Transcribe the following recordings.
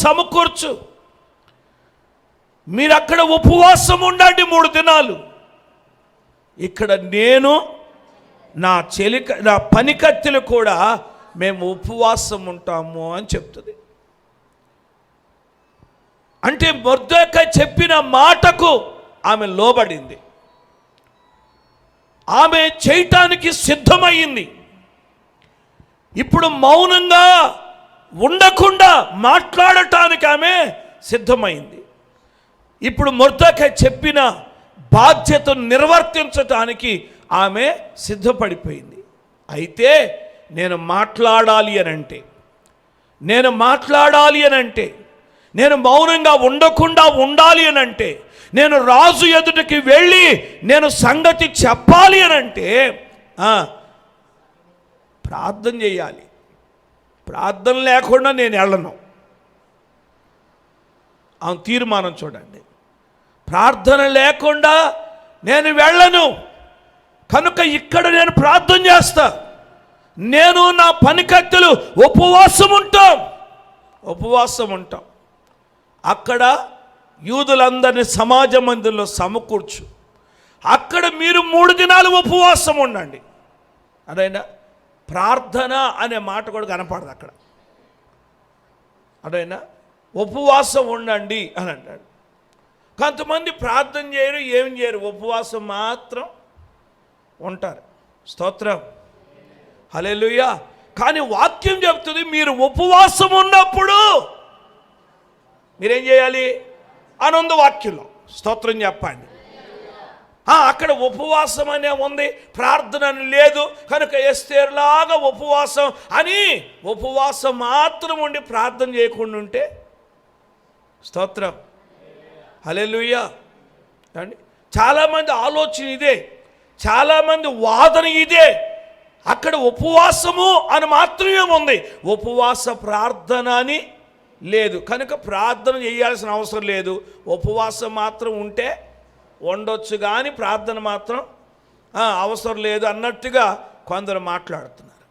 సమకూర్చు. మీరు అక్కడ ఉపవాసం ఉండండి 3 దినాలు. ఇక్కడ నేను నా పనికత్తెలు కూడా మేము ఉపవాసం ఉంటాము అని చెప్తుంది. అంటే మొర్దెకై చెప్పిన మాటకు ఆమె లోబడింది. ఆమె చేయటానికి సిద్ధమైంది. ఇప్పుడు మౌనంగా ఉండకుండా మాట్లాడటానికి ఆమె సిద్ధమైంది. ఇప్పుడు మొర్దెకై చెప్పిన బాధ్యతను నిర్వర్తించటానికి ఆమె సిద్ధపడిపోయింది. అయితే నేను మాట్లాడాలి అనంటే, నేను మౌనంగా ఉండకుండా ఉండాలి అనంటే, నేను రాజు ఎదుటికి వెళ్ళి నేను సంగతి చెప్పాలి అనంటే ప్రార్థన చేయాలి. ప్రార్థన లేకుండా నేను వెళ్ళను. ఆ తీర్మానం చూడండి. ప్రార్థన లేకుండా నేను వెళ్ళను. కనుక ఇక్కడ నేను ప్రార్థన చేస్తా. నేను నా పనికత్తెలు ఉపవాసం ఉంటాం. అక్కడ యూదులందరినీ సమాజ మందిరంలో సమకూర్చు. అక్కడ మీరు 3 దినాలు ఉపవాసం ఉండండి. అదైనా ప్రార్థన అనే మాట కూడా కనపడదు అక్కడ. అదైనా ఉపవాసం ఉండండి అని అంటాడు. కొంతమంది ప్రార్థన చేయరు, ఏం చేయరు, ఉపవాసం మాత్రం ఉంటారు. స్తోత్రం, హల్లెలూయా. కానీ వాక్యం చెప్తుంది, మీరు ఉపవాసం ఉన్నప్పుడు మీరేం చేయాలి అని ఉంది వాక్యంలో. స్తోత్రం చెప్పండి. అక్కడ ఉపవాసం అనే ఉంది, ప్రార్థన అని లేదు. కనుక ఎస్తేరులాగా ఉపవాసం మాత్రం ఉండి ప్రార్థన చేయకుండా ఉంటే, స్తోత్రం, హల్లెలూయా అండి. చాలామంది ఆలోచన ఇదే, చాలామంది వాదన ఇదే. అక్కడ ఉపవాసము అని మాత్రమే ఉంది, ఉపవాస ప్రార్థన అని లేదు. కనుక ప్రార్థన చేయాల్సిన అవసరం లేదు. ఉపవాసం మాత్రం ఉంటే ఉండొచ్చు, కానీ ప్రార్థన మాత్రం అవసరం లేదు అన్నట్టుగా కొందరు మాట్లాడుతున్నారు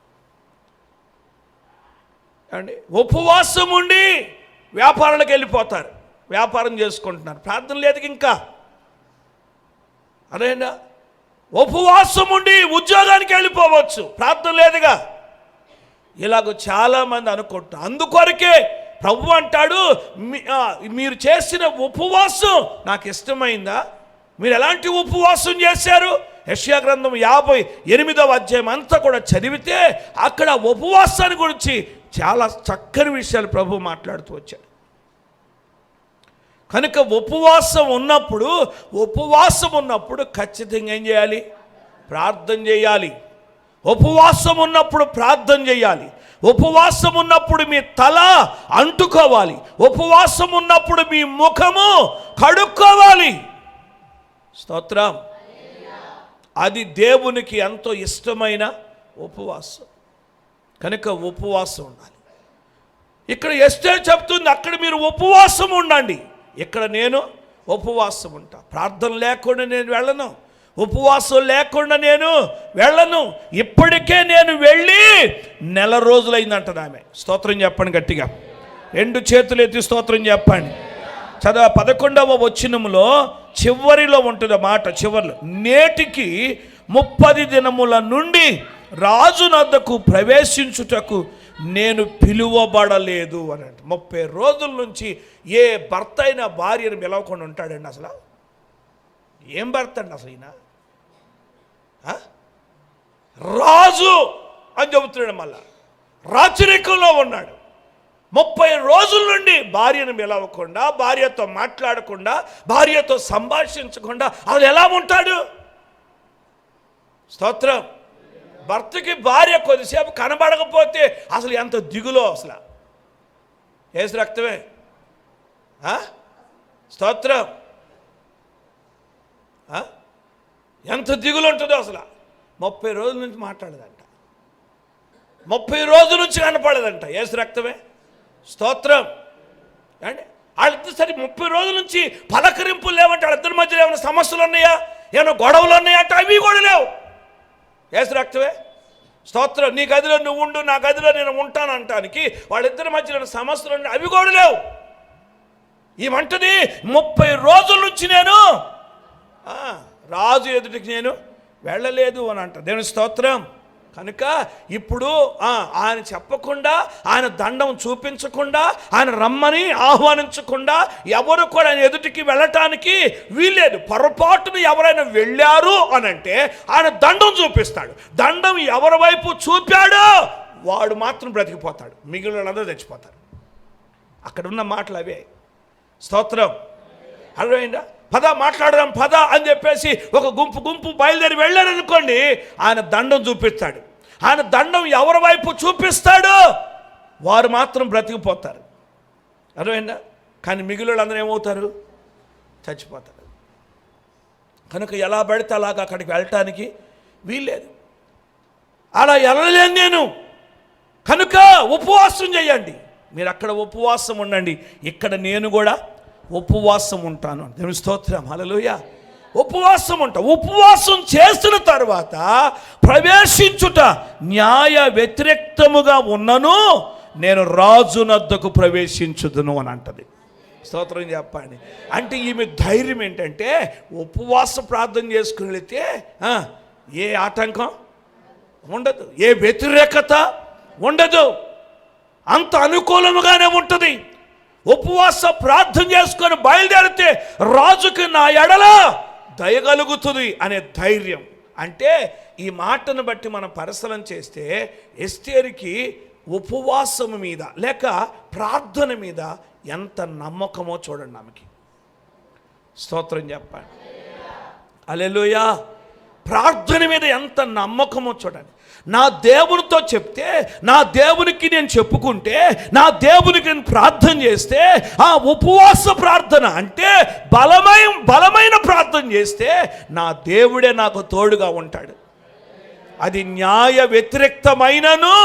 అండి. ఉపవాసం ఉండి వ్యాపారాలకు వెళ్ళిపోతారు, వ్యాపారం చేసుకుంటున్నారు. ప్రార్థన లేదు ఇంకా. అదేనా ఉపవాసం ఉండి ఉద్యోగానికి వెళ్ళిపోవచ్చు, ప్రార్థన లేదుగా. ఇలాగ చాలామంది అనుకుంటారు. అందుకొరకే ప్రభు అంటాడు, మీరు చేసిన ఉపవాసం నాకు ఇష్టమైందా? మీరు ఎలాంటి ఉపవాసం చేశారు? యెషయా గ్రంథం 58వ అధ్యాయం అంతా కూడా చదివితే అక్కడ ఉపవాసాన్ని గురించి చాలా చక్కని విషయాలు ప్రభు మాట్లాడుతూ వచ్చాడు. కనుక ఉపవాసం ఉన్నప్పుడు ఖచ్చితంగా ఏం చేయాలి? ప్రార్థన చేయాలి. ఉపవాసం ఉన్నప్పుడు ప్రార్థన చేయాలి. ఉపవాసం ఉన్నప్పుడు మీ తల అంటుకోవాలి. ఉపవాసం ఉన్నప్పుడు మీ ముఖము కడుక్కోవాలి. స్తోత్రం. అది దేవునికి ఎంతో ఇష్టమైన ఉపవాసం. కనుక ఉపవాసం ఉండాలి. ఇక్కడ ఎస్తేరు చెప్తుంది, అక్కడ మీరు ఉపవాసం ఉండండి. ఇక్కడ నేను ఉపవాసం ఉంటా. ప్రార్థన లేకుండా నేను వెళ్ళను, ఉపవాసం లేకుండా నేను వెళ్ళను. ఇప్పటికే నేను వెళ్ళి 1 నెల రోజులైందంటది ఆమె. స్తోత్రం చెప్పండి గట్టిగా, 2 చేతులు ఎత్తి స్తోత్రం చెప్పండి. 11వ వచనంలో చివరిలో ఉంటుంది మాట, చివరిలో, నేటికి 30 దినముల నుండి రాజునద్దకు ప్రవేశించుటకు నేను పిలువబడలేదు అని అంటే. 30 రోజుల నుంచి ఏ భర్త అయినా భార్యను పిలవకుండా ఉంటాడండి? అసలు ఏం భర్త అండి అసలు ఈయన? రాజు అని చెబుతున్నాడు, మళ్ళా రాచరికంలో ఉన్నాడు. 30 రోజుల నుండి భార్యను పిలవకుండా, భార్యతో మాట్లాడకుండా, భార్యతో సంభాషించకుండా అసలు ఎలా ఉంటాడు? స్తోత్రం. భర్తకి భార్య కొద్దిసేపు కనబడకపోతే అసలు ఎంత దిగులో, అసలు ఏసు రక్తమే. స్తోత్రం. ఎంత దిగులు ఉంటుందో అసలు. 30 రోజుల నుంచి మాట్లాడదంట, 30 రోజుల నుంచి కనపడదంట. ఏసు రక్తమే. స్తోత్రం అండి. వాళ్ళిద్దరు సరే 30 రోజుల నుంచి పలకరింపులు లేవంటే, వాళ్ళిద్దరి మధ్యలో ఏమైనా సమస్యలు ఉన్నాయా, ఏమైనా గొడవలు ఉన్నాయా అంటే అవి కూడా లేవు. ఏసు రక్తమే. స్తోత్రం. నీ గదిలో నువ్వు ఉండు, నా గదిలో నేను ఉంటాను అంటానికి వాళ్ళిద్దరి మధ్యలో సమస్యలు ఉన్నాయి, అవి కూడా లేవు. ఏమంటది 30 రోజుల నుంచి నేను రాజు ఎదుటికి నేను వెళ్ళలేదు అని అంట. దేవుని స్తోత్రం. కనుక ఇప్పుడు ఆయన చెప్పకుండా, ఆయన దండం చూపించకుండా, ఆయన రమ్మని ఆహ్వానించకుండా ఎవరు కూడా ఆయన ఎదుటికి వెళ్ళటానికి వీల్లేదు. పొరపాటున ఎవరైనా వెళ్ళారు అని అంటే ఆయన దండం చూపిస్తాడు. దండం ఎవరి వైపు చూపాడో వాడు మాత్రం బ్రతికిపోతాడు, మిగిలిన వాళ్ళందరూ చచ్చిపోతారు. అక్కడ ఉన్న మాటలు అవే. స్తోత్రం. అర్థమైందా? పద మాట్లాడదాం పద అని చెప్పేసి ఒక గుంపు బయలుదేరి వెళ్ళారనుకోండి, ఆయన దండం చూపిస్తాడు. ఆయన దండం ఎవరి వైపు చూపిస్తాడో వారు మాత్రం బ్రతికిపోతారు. అర్థమైందా? కానీ మిగిలిన వాళ్ళందరూ ఏమవుతారు? చచ్చిపోతారు. కనుక ఎలా పడితే అలాగా అక్కడికి వెళ్ళటానికి వీల్లేదు. అలా వెళ్ళలేను నేను. కనుక ఉపవాసం చేయండి. మీరు అక్కడ ఉపవాసం ఉండండి, ఇక్కడ నేను కూడా ఉపవాసం ఉంటాను. దేవుని స్తోత్రం. హల్లెలూయా. ఉపవాసం ఉంటా. ఉపవాసం చేసిన తర్వాత ప్రవేశించుట న్యాయ వ్యతిరేక్తముగా ఉన్నను నేను రాజునద్దకు ప్రవేశించుదును అని అంటది. స్తోత్రం చెప్పండి. అంటే ఈమె ధైర్యం ఏంటంటే ఉపవాస ప్రార్థన చేసుకుని వెళితే ఏ ఆటంకం ఉండదు, ఏ వ్యతిరేకత ఉండదు, అంత అనుకూలముగానే ఉంటుంది. ఉపవాస ప్రార్థన చేసుకొని బయలుదేరితే రాజుకి నా ఎడల దయగలుగుతుంది అనే ధైర్యం. అంటే ఈ మాటను బట్టి మనం పరిశీలన చేస్తే ఎస్తేరుకి ఉపవాసం మీద లేక ప్రార్థన మీద ఎంత నమ్మకమో చూడండి ఆమెకి. స్తోత్రం చెప్పండి. హల్లెలూయా. ప్రార్థన మీద ఎంత నమ్మకమో చూడండి. నా దేవునితో చెప్తే, నా దేవునికి నేను చెప్పుకుంటే, నా దేవునికి నేను ప్రార్థన చేస్తే, ఆ ఉపవాస ప్రార్థన అంటే బలమైన ప్రార్థన చేస్తే నా దేవుడే నాకు తోడుగా ఉంటాడు. అది న్యాయ వ్యతిరేక్తమైనను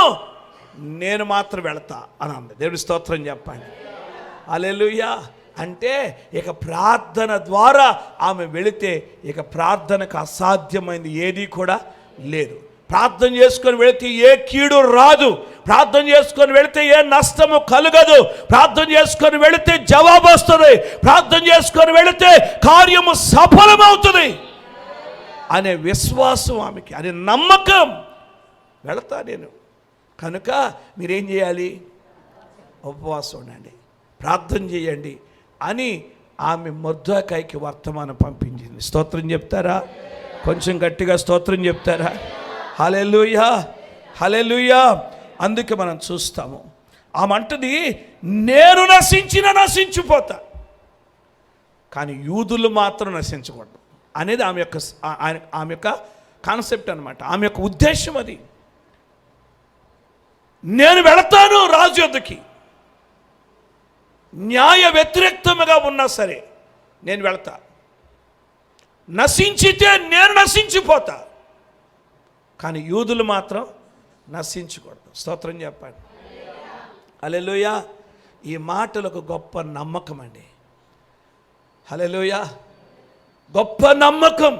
నేను మాత్రం వెళతా అని అంది. దేవుని స్తోత్రం చెప్పండి. హల్లెలూయా. అంటే ఇక ప్రార్థన ద్వారా ఆమె వెళితే ఇక ప్రార్థనకు అసాధ్యమైంది ఏది కూడా లేదు. ప్రార్థన చేసుకొని వెళితే ఏ కీడు రాదు, ప్రార్థన చేసుకొని వెళితే ఏ నష్టము కలుగదు, ప్రార్థన చేసుకొని వెళితే జవాబు వస్తుంది, ప్రార్థన చేసుకొని వెళితే కార్యము సఫలమవుతుంది అనే విశ్వాసం ఆమెకి, అనే నమ్మకం. వెళతా నేను. కనుక మీరేం చేయాలి? ఉపవాసం ఉండండి, ప్రార్థన చేయండి అని ఆమె మొర్దెకైకి వర్తమానం పంపించింది. స్తోత్రం చెప్తారా? కొంచెం గట్టిగా స్తోత్రం చెప్తారా? హల్లెలూయా, హల్లెలూయా. అందుకే మనం చూస్తాము ఆమంటది నేను నశించిపోతా, కానీ యూదులు మాత్రం నశించకూడదు అనేది ఆమె యొక్క కాన్సెప్ట్ అనమాట, ఆమె యొక్క ఉద్దేశం అది. నేను వెళతాను రాజు యొద్దకి, న్యాయ వ్యతిరేక్తముగా ఉన్నా సరే నేను వెళతా, నశించితే నేను నశించిపోతా, కానీ యూదులు మాత్రం నశించకూడదు. స్తోత్రం చెప్పండి. హల్లెలూయా. ఈ మాటలకు గొప్ప నమ్మకం అండి. హల్లెలూయా. గొప్ప నమ్మకం.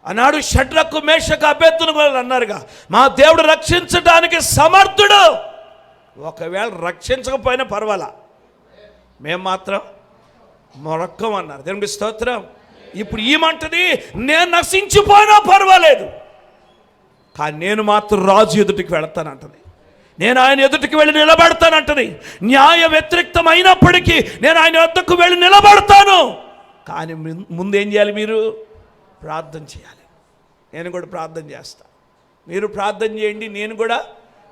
ఆనాడు షడ్రకు మేషకు అబేద్నెగోలు అన్నారుగా, మా దేవుడు రక్షించడానికి సమర్థుడు. ఒకవేళ రక్షించకపోయినా పర్వాలా, మేము మాత్రం మొరక్కమన్నారు. దేవునికి స్తోత్రం. ఇప్పుడు ఈమంటది నేను నశించిపోయినా పర్వాలేదు, కానీ నేను మాత్రం రాజు ఎదుటికి వెళతానంటది. నేను ఆయన ఎదుటికి వెళ్ళి నిలబడతానంటది. న్యాయ వ్యతిరేక్తం అయినప్పటికీ నేను ఆయన వద్దకు వెళ్ళి నిలబడతాను. కానీ ముందేం చేయాలి? మీరు ప్రార్థన చేయాలి. నేను కూడా ప్రార్థన చేస్తా, మీరు ప్రార్థన చేయండి, నేను కూడా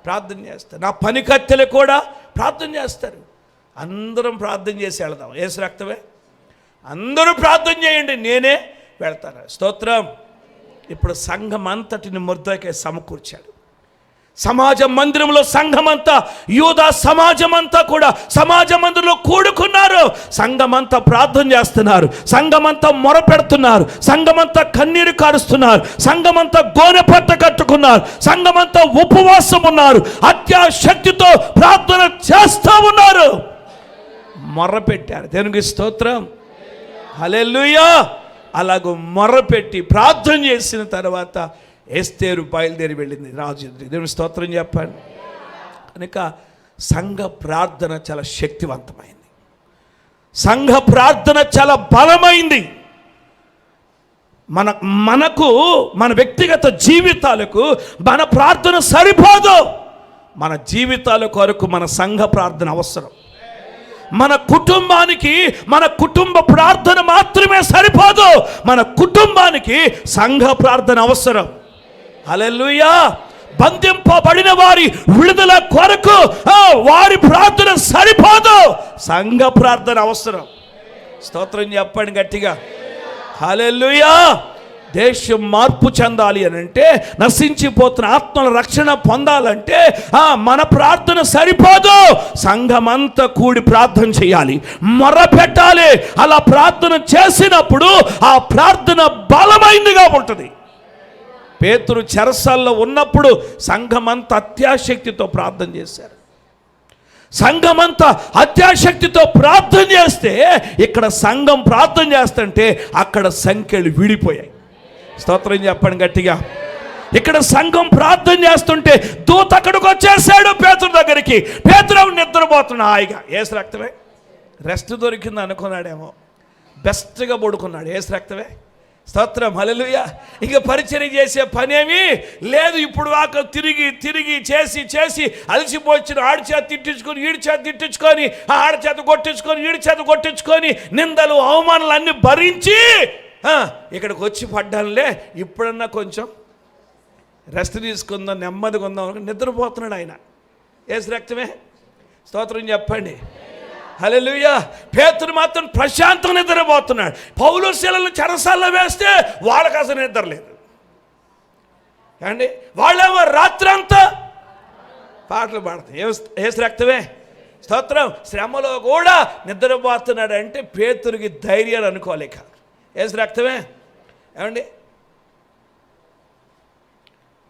ప్రార్థన చేస్తాను. నా పని కత్తెలు కూడా ప్రార్థన చేస్తారు. అందరం ప్రార్థన చేసి వెళదాం. యేసు రక్తమే. అందరూ ప్రార్థన చేయండి, నేనే వెళ్తాను. స్తోత్రం. ఇప్పుడు సంఘం అంతటిని మొర్దెకై సమకూర్చాడు. సమాజ మందిరంలో సంఘమంతా, యూదా సమాజమంతా కూడా సమాజ మందిరంలో కూడుకున్నారు. సంఘమంతా ప్రార్థన చేస్తున్నారు, సంఘమంతా మొరపెడుతున్నారు, సంఘమంతా కన్నీరు కారుస్తున్నారు, సంఘమంతా గోనె పట్ట కట్టుకున్నారు, సంఘమంతా ఉపవాసం ఉన్నారు, అత్యాశక్తితో ప్రార్థన చేస్తూ ఉన్నారు, మొర్రపెట్టారు. దేవునికి స్తోత్రం. హల్లెలూయా. అలాగూ మొర్రపెట్టి ప్రార్థన చేసిన తర్వాత ఎస్తేరు బయలుదేరి వెళ్ళింది రాజు. దేవుని స్తోత్రం చెప్పండి. కనుక సంఘ ప్రార్థన చాలా శక్తివంతమైంది. సంఘ ప్రార్థన చాలా బలమైంది. మనకు మన వ్యక్తిగత జీవితాలకు మన ప్రార్థన సరిపోదు. మన జీవితాల కొరకు మన సంఘ ప్రార్థన అవసరం. మన కుటుంబానికి మన కుటుంబ ప్రార్థన మాత్రమే సరిపోదు, మన కుటుంబానికి సంఘ ప్రార్థన అవసరం. హల్లెలూయా. బంధింపబడిన వారి విడుదల కొరకు వారి ప్రార్థన సరిపోదు, సంఘ ప్రార్థన అవసరం. స్తోత్రం చెప్పండి గట్టిగా. హల్లెలూయా. దేశం మార్పు చెందాలి అని అంటే, నశించిపోతున్న ఆత్మల రక్షణ పొందాలంటే మన ప్రార్థన సరిపోదు, సంఘమంతా కూడి ప్రార్థన చేయాలి, మొరపెట్టాలి. అలా ప్రార్థన చేసినప్పుడు ఆ ప్రార్థన బలమైనదిగా ఉంటుంది. పేతురు చెరసాల్లో ఉన్నప్పుడు సంఘమంతా అత్యాశక్తితో ప్రార్థన చేశారు. సంఘమంతా అత్యాశక్తితో ప్రార్థన చేస్తే, ఇక్కడ సంఘం ప్రార్థన చేస్తుంటే అక్కడ సంఖ్యలు విడిపోయాయి. స్తోత్రం చెప్పండి గట్టిగా. ఇక్కడ సంఘం ప్రార్థన చేస్తుంటే దూత అక్కడికి వచ్చేసాడు పేతురు దగ్గరికి. పేతురు నిద్రపోతున్నా హాయిగా. యేసు రక్తమే రెస్ట్ దొరికింది అనుకున్నాడేమో, బెస్ట్గా పడుకున్నాడు. యేసు రక్తమే. స్తోత్రం. హల్లెలూయా. ఇక పరిచర్య చేసే పనేమీ లేదు. ఇప్పుడు వాక తిరిగి తిరిగి చేసి చేసి అలసిపోయిన ఆడి చేత తిట్టించుకొని ఈడి చేత తిట్టించుకొని, ఆడి చేత కొట్టించుకొని ఈడి చేత కొట్టించుకొని, నిందలు అవమానాలు అన్నీ భరించి ఇక్కడికి వచ్చి పడ్డానులే, ఇప్పుడన్నా కొంచెం రెస్ట్ తీసుకుందాం, నెమ్మదిగా ఉందాం, నిద్రపోతున్నాడు ఆయన. యేసు రక్తమే. స్తోత్రం చెప్పండి. హల్లెలూయా. పేతురు మాత్రం ప్రశాంతంగా నిద్రపోతున్నాడు. పౌలు శీలను చెరసాల్లో వేస్తే వాళ్ళకి అసలు నిద్ర లేదు అండి. వాళ్ళేమో రాత్రంతా పాటలు పాడతాయి. యేసు రక్తమే. స్తోత్రం. శ్రమలో కూడా నిద్రపోతున్నాడు అంటే పేతురికి ధైర్యాలు అనుకోలేక. యేసు రక్తమే. ఏమండి,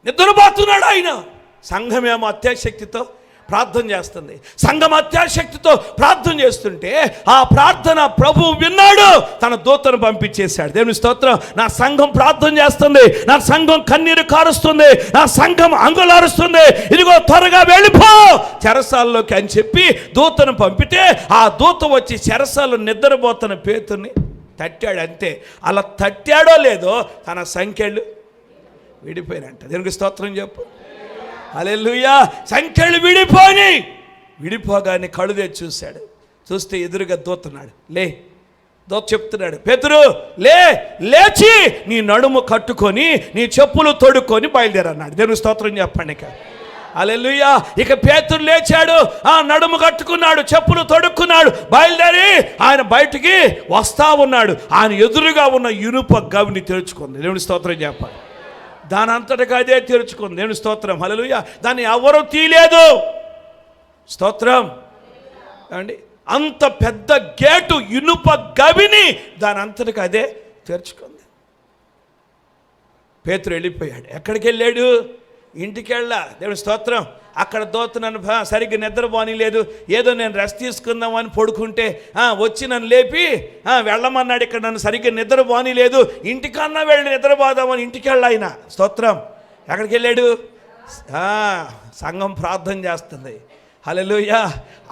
నిద్రపోతున్నాడు ఆయన. సంఘమేమో అత్యాశక్తితో ప్రార్థన చేస్తుంది. సంఘం అత్యాశక్తితో ప్రార్థన చేస్తుంటే ఆ ప్రార్థన ప్రభువు విన్నాడు, తన దూతను పంపించేశాడు. దేవుని స్తోత్రం. నా సంఘం ప్రార్థన చేస్తుంది, నా సంఘం కన్నీరు కారుస్తుంది, నా సంఘం అంగులారుస్తుంది, ఇదిగో త్వరగా వెళ్ళిపో చెరసాల్లోకి అని చెప్పి దూతను పంపితే, ఆ దూత వచ్చి చెరసాల్లో నిద్రపోతున్న పేతుర్ని తట్టాడు. అంతే. అలా తట్టాడో లేదో తన సంఖ్యలు విడిపోయినంట. దేవునికి స్తోత్రం చెప్పు. హల్లెలూయా. సంఖ్యలు విడిపోగానే కళ్ళు తెచ్చి చూశాడు. చూస్తే ఎదురుగా దూతున్నాడు. దూత చెప్తున్నాడు, పేతురు లేచి నీ నడుము కట్టుకొని నీ చెప్పులు తొడుక్కొని బయలుదేరన్నాడు. దేవుని స్తోత్రం చెప్పండి. ఇక హల్లెలూయా. ఇక పేతురు లేచాడు, నడుము కట్టుకున్నాడు, చెప్పులు తొడుక్కున్నాడు, బయలుదేరి ఆయన బయటికి వస్తా ఉన్నాడు. ఆయన ఎదురుగా ఉన్న ఇనుప గవిని తెరుచుకుంది. దేవుని స్తోత్రం చెప్పండి. దాని అంతటికి అదే తెరుచుకుంది. దేవుని స్తోత్రం. హల్లెలూయా. దాన్ని ఎవరు తీయలేదు. స్తోత్రం అండి. అంత పెద్ద గేటు ఇనుప గవిని దాని అంతటికి అదే తెరుచుకుంది. పేతురు వెళ్ళిపోయాడు. ఎక్కడికి వెళ్ళాడు? ఇంటికి వెళ్ళా. దేవుని స్తోత్రం. అక్కడ దూత నన్ను సరిగ్గా నిద్రపోని లేదు, ఏదో నేను రెస్ట్ తీసుకుందామని పడుకుంటే వచ్చి నన్ను లేపి వెళ్ళమన్నాడు. ఇక్కడ నన్ను సరిగ్గా నిద్రపోని లేదు, ఇంటికన్నా వెళ్ళి నిద్రపోదామని ఇంటికి వెళ్ళా ఆయన. స్తోత్రం. ఎక్కడికి వెళ్ళాడు? సంఘం ప్రార్థన చేస్తుంది. హల్లెలూయా.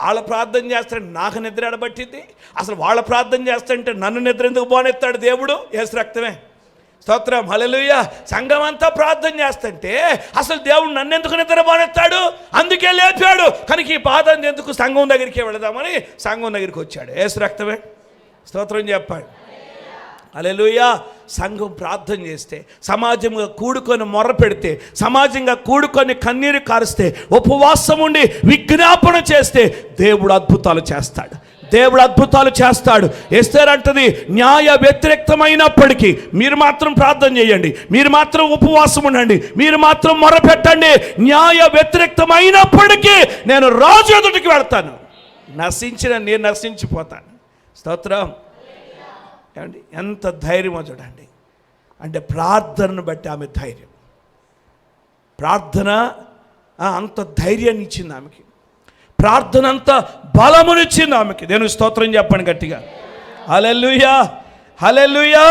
వాళ్ళ ప్రార్థన చేస్తాడు, నాకు నిద్ర ఎడబట్టింది. అసలు వాళ్ళ ప్రార్థన చేస్తుంటే నన్ను నిద్ర ఎందుకు పోనెత్తాడు దేవుడు? యేసు రక్తమే. స్తోత్రం. హల్లెలూయా. సంఘం అంతా ప్రార్థన చేస్తుంటే అసలు దేవుడు నన్ను ఎందుకు నిద్రపోనెత్తాడు? అందుకే లేపాడు. కనుక ఈ బాధ ఎందుకు, సంఘం దగ్గరికి వెళదామని సంఘం దగ్గరికి వచ్చాడు. యేసు రక్తమే. స్తోత్రం చెప్పాడు. హల్లెలూయా. సంఘం ప్రార్థన చేస్తే, సమాజంగా కూడుకొని మొర్ర పెడితే, సమాజంగా కూడుకొని కన్నీరు కారిస్తే, ఉపవాసం ఉండి విజ్ఞాపన చేస్తే దేవుడు అద్భుతాలు చేస్తాడు. దేవుడు అద్భుతాలు చేస్తాడు. ఎస్తేర్ అంటది, న్యాయ వ్యతిరేక్తమైనప్పటికీ మీరు మాత్రం ప్రార్థన చేయండి, మీరు మాత్రం ఉపవాసం ఉండండి, మీరు మాత్రం మొరపెట్టండి. న్యాయ వ్యతిరేక్తమైనప్పటికీ నేను రాజు ఎదుటికి వెళ్తాను, నేను నశించిపోతాను. స్తోత్రం. ఏమండి, ఎంత ధైర్యమో చూడండి. అంటే ప్రార్థనను బట్టి ఆమె ధైర్యం, ప్రార్థన అంత ధైర్యాన్ని ఇచ్చింది ఆమెకి, ప్రార్థన అంత బలమునిచ్చింది ఆమెకి. దేవుని స్తోత్రం చెప్పండి గట్టిగా. హల్లెలూయా. హల్లెలూయా.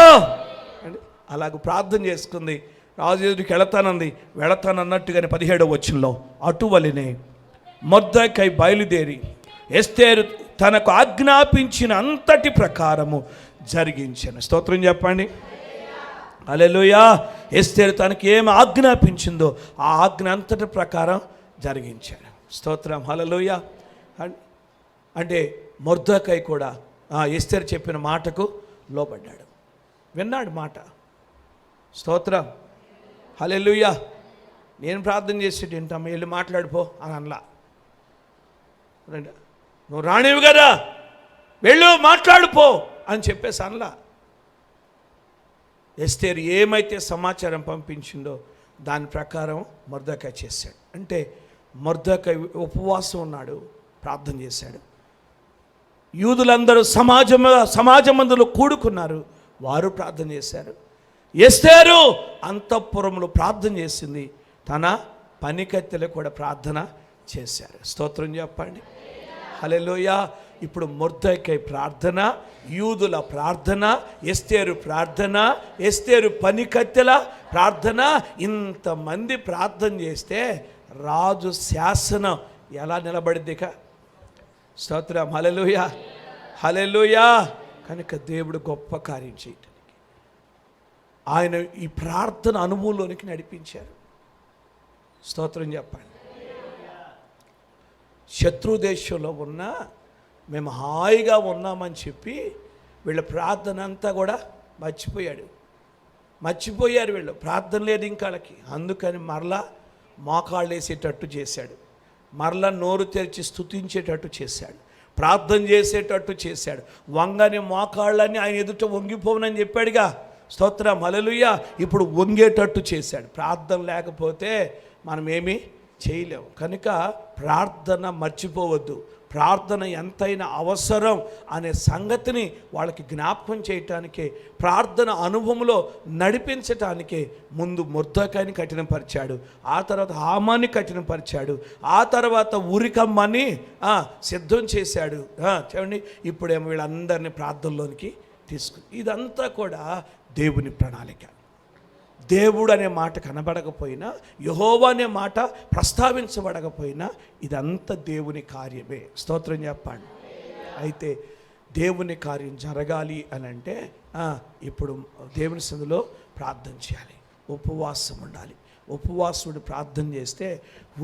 అలాగ ప్రార్థన చేసుకుంది. రాజు ఎదుటికి వెళతానన్నట్టుగానే 17వ వచనంలో అటువలనే మొర్దెకై బయలుదేరి ఎస్తేరు తనకు ఆజ్ఞాపించిన అంతటి ప్రకారము జరిగించాను. స్తోత్రం చెప్పండి. హల్లెలూయా. ఎస్తేరు తనకి ఏమి ఆజ్ఞాపించిందో ఆ ఆజ్ఞ అంతటి ప్రకారం జరిగించాడు. స్తోత్రం. హల్లెలూయా. అంటే మొర్దెకై కూడా ఎస్తేరు చెప్పిన మాటకు లోబడ్డాడు, విన్నాడు మాట. స్తోత్రం. హల్లెలూయా. నేను ప్రార్థన చేసేటి ఏంటమ్మా, వెళ్ళి మాట్లాడిపో అని అనలా. నువ్వు రానివి కదా, వెళ్ళు మాట్లాడిపో అని చెప్పేసి అనలా. ఎస్తేరు ఏమైతే సమాచారం పంపించిందో దాని ప్రకారం మొర్దెకై చేశాడు. అంటే మొర్దెకై ఉపవాసం ఉన్నాడు, ప్రార్థన చేశాడు. యూదులందరూ సమాజమందులో కూడుకున్నారు, వారు ప్రార్థన చేశారు. ఎస్తేరు అంతఃపురంలో ప్రార్థన చేసింది, తన పనికత్తెలు కూడా ప్రార్థన చేశారు. స్తోత్రం చెప్పండి. హల్లెలూయా. ఇప్పుడు మొర్దెకై ప్రార్థన, యూదుల ప్రార్థన, ఎస్తేరు ప్రార్థన, ఎస్తేరు పనికత్తెల ప్రార్థన, ఇంతమంది ప్రార్థన చేస్తే రాజు శాసనం ఎలా నిలబడిద్దిక? స్తోత్రం. హల్లెలూయా. హల్లెలూయా. కనుక దేవుడు గొప్ప కార్యం చేయటానికి ఆయన ఈ ప్రార్థన అనుభవంలోనికి నడిపించారు. స్తోత్రం చెప్పండి. శత్రు దేశంలో ఉన్నా మేము హాయిగా ఉన్నామని చెప్పి వీళ్ళ ప్రార్థన అంతా కూడా మర్చిపోయారు వీళ్ళు. ప్రార్థన లేదు ఇంకాళ్ళకి. అందుకని మరలా మోకాళ్ళు వేసేటట్టు చేశాడు, మరలా నోరు తెరిచి స్తుతించేటట్టు చేశాడు, ప్రార్థన చేసేటట్టు చేశాడు. వంగని మోకాళ్ళని ఆయన ఎదుట వంగిపోనని చెప్పాడుగా. స్తోత్రం. హల్లెలూయా. ఇప్పుడు వంగేటట్టు చేశాడు. ప్రార్థన లేకపోతే మనం ఏమీ చేయలేము. కనుక ప్రార్థన మర్చిపోవద్దు. ప్రార్థన ఎంతైనా అవసరం అనే సంగతిని వాళ్ళకి జ్ఞాపకం చేయటానికే, ప్రార్థన అనుభవంలో నడిపించటానికే ముందు మొర్దెకైని కఠినపరిచాడు, ఆ తర్వాత హామాన్ని కఠినపరిచాడు, ఆ తర్వాత ఉరికమ్మని సిద్ధం చేశాడు. చూడండి, ఇప్పుడేమో వీళ్ళందరినీ ప్రార్థనలోనికి తీసుకుని, ఇదంతా కూడా దేవుని ప్రణాళిక. దేవుడు అనే మాట కనబడకపోయినా, యెహోవా అనే మాట ప్రస్తావించబడకపోయినా ఇదంతా దేవుని కార్యమే. స్తోత్రం చెప్పండి. అయితే దేవుని కార్యం జరగాలి అని అంటే ఇప్పుడు దేవుని సన్నిధిలో ప్రార్థన చేయాలి, ఉపవాసం ఉండాలి. ఉపవాసుడు ప్రార్థన చేస్తే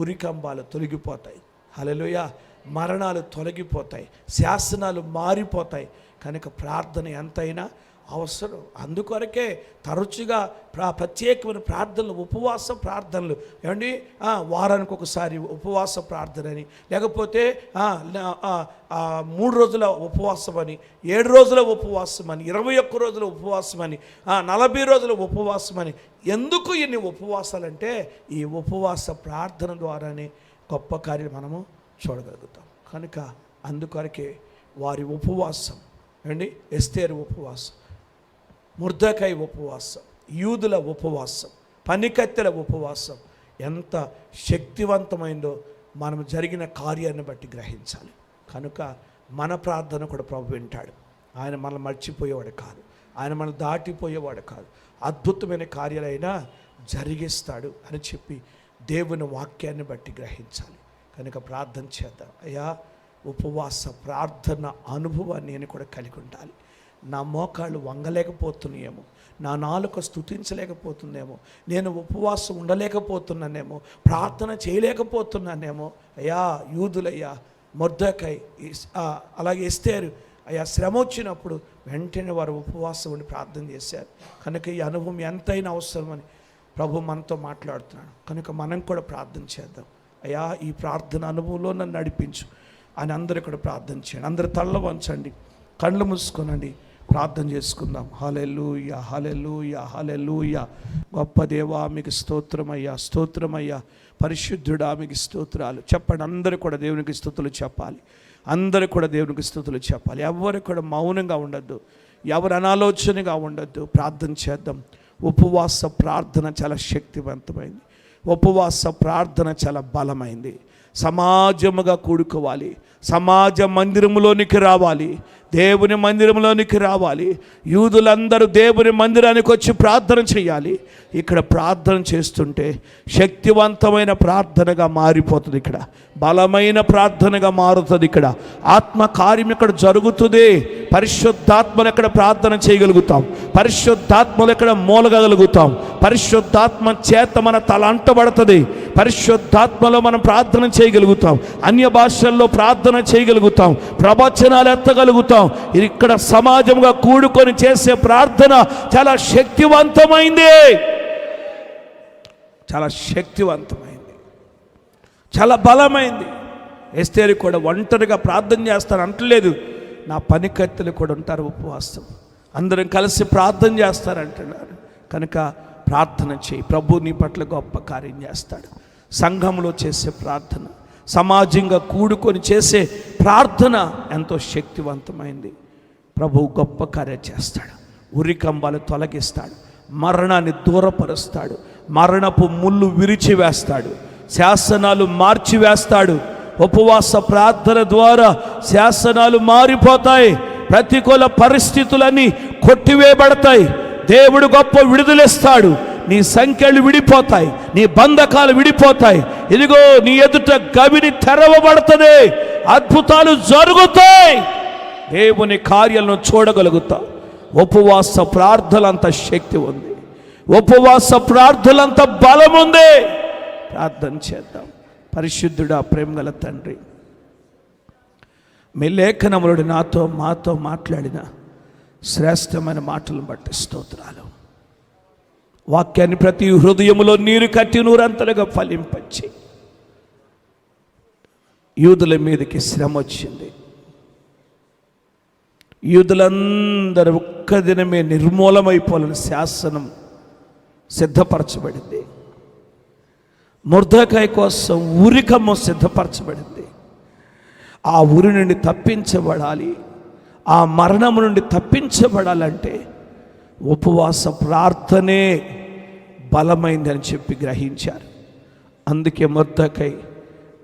ఉరికంబాలు తొలగిపోతాయి. హల్లెలూయా. మరణాలు తొలగిపోతాయి, శాసనాలు మారిపోతాయి. కనుక ప్రార్థన ఎంతైనా అవసరం. అందుకొరకే తరచుగా ప్రత్యేకమైన ప్రార్థనలు, ఉపవాస ప్రార్థనలు. ఏమండి, వారానికి ఒకసారి ఉపవాస ప్రార్థన అని, లేకపోతే 3 రోజుల ఉపవాసం అని, 7 రోజుల ఉపవాసం అని, 21 రోజుల ఉపవాసం అని, 40 రోజుల ఉపవాసం అని. ఎందుకు ఇన్ని ఉపవాసాలంటే ఈ ఉపవాస ప్రార్థన ద్వారానే గొప్ప కార్యం మనము చూడగలుగుతాం. కనుక అందుకొరకే వారి ఉపవాసం, ఏమండి, ఎస్తేరు ఉపవాసం, మొర్దెకై ఉపవాసం, యూదుల ఉపవాసం, పనికత్తెల ఉపవాసం ఎంత శక్తివంతమైందో మనం జరిగిన కార్యాన్ని బట్టి గ్రహించాలి. కనుక మన ప్రార్థన కూడా ప్రభు వింటాడు. ఆయన మనల్ని మర్చిపోయేవాడు కాదు, ఆయన మనం దాటిపోయేవాడు కాదు. అద్భుతమైన కార్యాలైనా జరిగిస్తాడు అని చెప్పి దేవుని వాక్యాన్ని బట్టి గ్రహించాలి. కనుక ప్రార్థన చేద్దాం. అయ్యా, ఉపవాస ప్రార్థన అనుభవాన్ని నేను కూడా కలిగి ఉండాలి. నా మోకాళ్ళు వంగలేకపోతున్నాయేమో, నా నాలుక స్తుతించలేకపోతుందేమో, నేను ఉపవాసం ఉండలేకపోతున్నానేమో, ప్రార్థన చేయలేకపోతున్నానేమో. అయ్యా, యూదులయ్యా, మొర్దెకై, అలాగే ఎస్తేరు అయ్యా, శ్రమ వచ్చినప్పుడు వెంటనే వారు ఉపవాసం ఉండి ప్రార్థన చేశారు. కనుక ఈ అనుభవం ఎంతైనా అవసరమని ప్రభు మనతో మాట్లాడుతున్నాడు. కనుక మనం కూడా ప్రార్థన చేద్దాం. అయ్యా, ఈ ప్రార్థన అనుభవంలో నన్ను నడిపించు అని అందరూ కూడా ప్రార్థన చేయండి. అందరూ తల్ల వంచండి, కళ్ళు మూసుకోనండి, ప్రార్థన చేసుకుందాం. హల్లెలూయా, హల్లెలూయా, హల్లెలూయా. గొప్ప దేవా, మీకు స్తోత్రమయ్యా, స్తోత్రమయ్యా. పరిశుద్ధుడా, మీకు స్తోత్రాలు. చెప్పండి, అందరూ కూడా దేవునికి స్తుతులు చెప్పాలి. అందరూ కూడా దేవునికి స్తుతులు చెప్పాలి. ఎవరు కూడా మౌనంగా ఉండద్దు, ఎవరు అనాలోచనగా ఉండద్దు. ప్రార్థన చేద్దాం. ఉపవాస ప్రార్థన చాలా శక్తివంతమైంది. ఉపవాస ప్రార్థన చాలా బలమైంది. సమాజముగా కూడుకోవాలి, సమాజ మందిరములోనికి రావాలి, దేవుని మందిరంలోనికి రావాలి. యూదులందరూ దేవుని మందిరానికి వచ్చి ప్రార్థన చేయాలి. ఇక్కడ ప్రార్థన చేస్తుంటే శక్తివంతమైన ప్రార్థనగా మారిపోతుంది. ఇక్కడ బలమైన ప్రార్థనగా మారుతుంది. ఇక్కడ ఆత్మ కార్యం ఇక్కడ జరుగుతుంది. పరిశుద్ధాత్మలు ఎక్కడ ప్రార్థన చేయగలుగుతాం, పరిశుద్ధాత్మలు ఎక్కడ మూలగలుగుతాం, పరిశుద్ధాత్మ చేత మన తల అంటబడుతుంది, పరిశుద్ధాత్మలో మనం ప్రార్థన చేయగలుగుతాం, అన్య భాషల్లో ప్రార్థన చేయగలుగుతాం, ప్రవచనాలు ఎత్తగలుగుతాం. ఇక్కడ సమాజంగా కూడుకొని చేసే ప్రార్థన చాలా శక్తివంతమైంది, చాలా శక్తివంతమైంది, చాలా బలమైంది. ఎస్తేరు కూడా ఒంటరిగా ప్రార్థన చేస్తాను అంటలేదు, నా పనికత్తెలు కూడా ఉంటారు ఉపవాసం, అందరం కలిసి ప్రార్థన చేస్తారంటున్నారు. కనుక ప్రార్థన చేయి, ప్రభు నీ పట్ల గొప్ప కార్యం చేస్తాడు. సంఘంలో చేసే ప్రార్థన, సమాజంగా కూడుకొని చేసే ప్రార్థన ఎంతో శక్తివంతమైంది. ప్రభు గొప్ప కార్యం చేస్తాడు. ఉరికంబాలు తొలగిస్తాడు, మరణాన్ని దూరపరుస్తాడు, మరణపు ముళ్ళు విరిచివేస్తాడు, శాసనాలు మార్చివేస్తాడు. ఉపవాస ప్రార్థన ద్వారా శాసనాలు మారిపోతాయి, ప్రతికూల పరిస్థితులన్నీ కొట్టివేయబడతాయి. దేవుడు గొప్ప విడుదలిస్తాడు. నీ సంఖ్యలు విడిపోతాయి, నీ బంధకాలు విడిపోతాయి. ఇదిగో నీ ఎదుట గవిని తెరవబడుతుంది, అద్భుతాలు జరుగుతాయి, దేవుని కార్యాలను చూడగలుగుతావు. ఉపవాస ప్రార్థనలంత శక్తి ఉంది, ఉపవాస ప్రార్థనలంత బలం ఉంది. ప్రార్థన చేద్దాం. పరిశుద్ధుడా, ప్రేమగల తండ్రి, మీ లేఖనములు నాతో మాతో మాట్లాడిన శ్రేష్టమైన మాటలను బట్టి స్తోత్రాలు. వాక్యాన్ని ప్రతి హృదయములో నీరు కట్టి నూరంతలుగా ఫలింపచ్చి, యూదుల మీదకి శ్రమ వచ్చింది, యూదులందరూ ఒక్క దినమే నిర్మూలమైపోవాలని శాసనం సిద్ధపరచబడింది. మొర్దెకై కోసం ఉరికమ్మ సిద్ధపరచబడింది. ఆ ఉరి నుండి తప్పించబడాలి, ఆ మరణము నుండి తప్పించబడాలంటే ఉపవాస ప్రార్థనే బలమైందని చెప్పి గ్రహించారు. అందుకే మొర్దెకై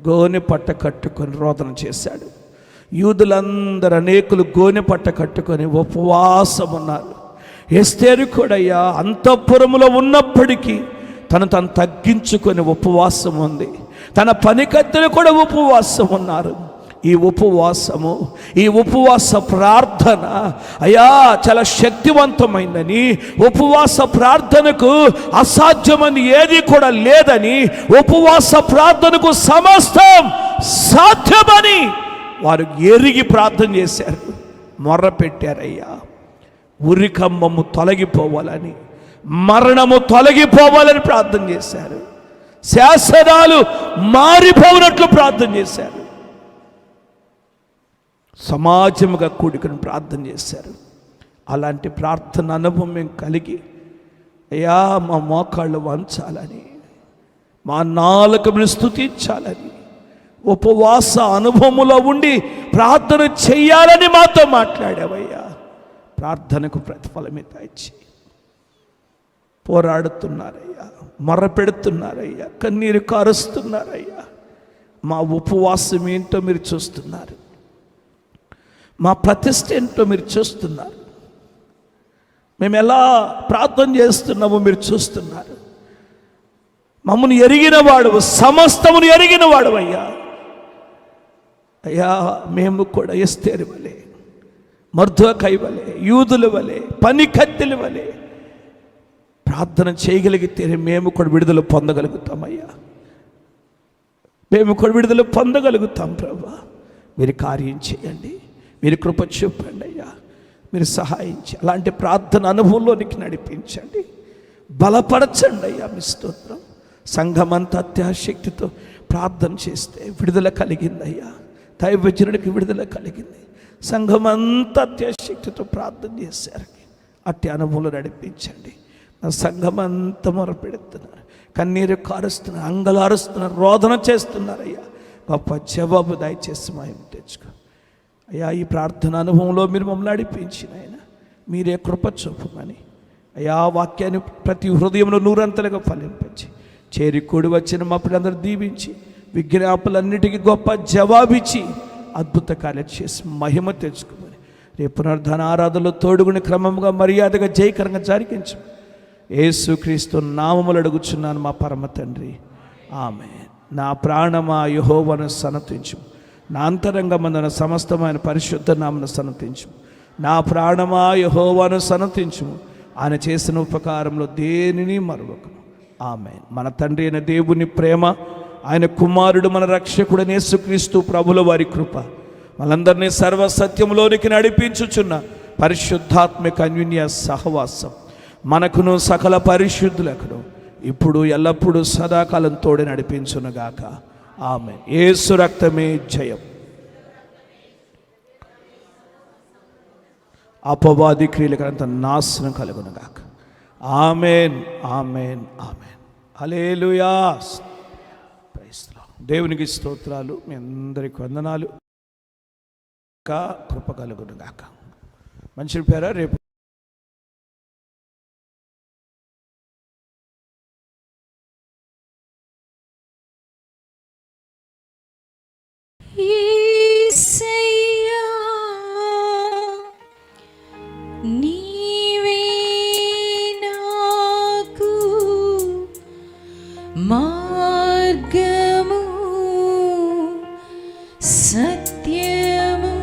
గోనె పట్ట కట్టుకొని రోదన చేశాడు. యూదులందరూ అనేకులు గోనె పట్ట కట్టుకొని ఉపవాసం ఉన్నారు. ఎస్తేరు కూడా అంతఃపురములో ఉన్నప్పటికీ తను తగ్గించుకొని ఉపవాసం ఉంది. తన పనికత్తెలు కూడా ఉపవాసం ఉన్నారు. ఈ ఉపవాసము, ఈ ఉపవాస ప్రార్థన చాలా శక్తివంతమైందని, ఉపవాస ప్రార్థనకు అసాధ్యమని ఏది కూడా లేదని, ఉపవాస ప్రార్థనకు సమస్తం సాధ్యమని వారు ఎరిగి ప్రార్థన చేశారు, మొర్ర పెట్టారయ్యా. ఉరికంబము తొలగిపోవాలని, మరణము తొలగిపోవాలని ప్రార్థన చేశారు. శాసనాలు మారిపోయినట్లు ప్రార్థన చేశారు. సమాజముగా కూడుకుని ప్రార్థన చేశారు. అలాంటి ప్రార్థన అనుభవం మేము కలిగి, అయ్యా మా మోకాళ్ళు వంచాలని, మా నాలుకను స్తుతించాలని, ఉపవాస అనుభవములో ఉండి ప్రార్థన చెయ్యాలని మాతో మాట్లాడావయ్యా. ప్రార్థనకు ప్రతిఫలమే దయచి. పోరాడుతున్నారయ్యా, మొర్ర పెడుతున్నారయ్యా, కన్నీరు కారుస్తున్నారయ్యా. మా ఉపవాసం ఏంటో మీరు చూస్తున్నారు, మా ప్రతిష్ట ఏంటో మీరు చూస్తున్నారు, మేము ఎలా ప్రార్థన చేస్తున్నామో మీరు చూస్తున్నారు. మమ్మల్ని ఎరిగిన వాడు, సమస్తమును ఎరిగిన వాడు అయ్యా. అయ్యా మేము కూడా ఎస్తేరు వలె, మొర్దెకై వలె, యూదుల వలె, పనికత్తెల వలె ప్రార్థన చేయగలిగితే మేము కూడా విడుదల పొందగలుగుతామయ్యా. మేము కూడా విడుదల పొందగలుగుతాం. ప్రభా, మీరు కార్యం చేయండి, మీరు కృప చూపండి అయ్యా, మీరు సహాయించి అలాంటి ప్రార్థన అనుభవంలోనికి నడిపించండి, బలపరచండి అయ్యా. మీ స్తోత్రం. సంఘమంతా అత్యాశక్తితో ప్రార్థన చేస్తే విడుదల కలిగిందయ్యా. దైవజనుడికి విడుదల కలిగింది. సంఘమంతా అత్యాశక్తితో ప్రార్థన చేశారు. అట్టి అనుభవంలో నడిపించండి. నా సంఘమంతా మొరపెడుతున్నారు, కన్నీరు కారుస్తున్నారు, అంగలారుస్తున్నారు, రోదన చేస్తున్నారయ్యా. గొప్ప జవాబు దయచేసి మహిమ తెచ్చుకో అయ్యా. ఈ ప్రార్థన అనుభవంలో మీరు మమ్మల్ని నడిపించిన ఆయన మీరే కృప చూపమని అయ్యా. వాక్యాన్ని ప్రతి హృదయంలో నూరంతలుగా ఫలింపంచి చేరి కూడి వచ్చిన మా పిల్లలందరూ దీవించి విజ్ఞాపనలన్నిటికీ గొప్ప జవాబిచ్చి అద్భుత కార్యం చేసి మహిమ తెచ్చుకోమని రేపు పునరుద్ధాన ఆరాధనలో తోడుగుని క్రమంగా మర్యాదగా జయకరంగా జరిగించు. యేసుక్రీస్తు నామములు అడుగుచున్నాను మా పరమ తండ్రి, ఆమేన్. నా ప్రాణమా యెహోవాను సన్నతించు, నా అంతరంగమందున సమస్తమైన పరిశుద్ధ నామమును సన్నతించు. నా ప్రాణమా యెహోవాను సన్నతించు, ఆయన చేసిన ఉపకారంలో దేనిని మరువకము. ఆమేన్. మన తండ్రి అయిన దేవుని ప్రేమ, ఆయన కుమారుడు మన రక్షకుడైన యేసుక్రీస్తు ప్రభుల వారి కృప, మనందరినీ సర్వసత్యంలోనికి నడిపించుచున్న పరిశుద్ధాత్మిక అన్యోన్య సహవాసం మనకును సకల పరిశుద్ధులకును ఇప్పుడు ఎల్లప్పుడూ సదాకాలం తోడే నడిపించునుగాక. ఆమేన్. యేసు రక్తమే జయం. అపవాది క్రియలకంత నాశనం కలుగునుగాక. ఆమేన్, ఆమేన్, ఆమేన్. హల్లెలూయా. Praise the lord. దేవునికి స్తోత్రాలు. మీ అందరికి వందనాలు. కృప కలుగునుగాక. మంచి పేర రేపు యేసయ్యా నీవే నాకు మార్గము సత్యము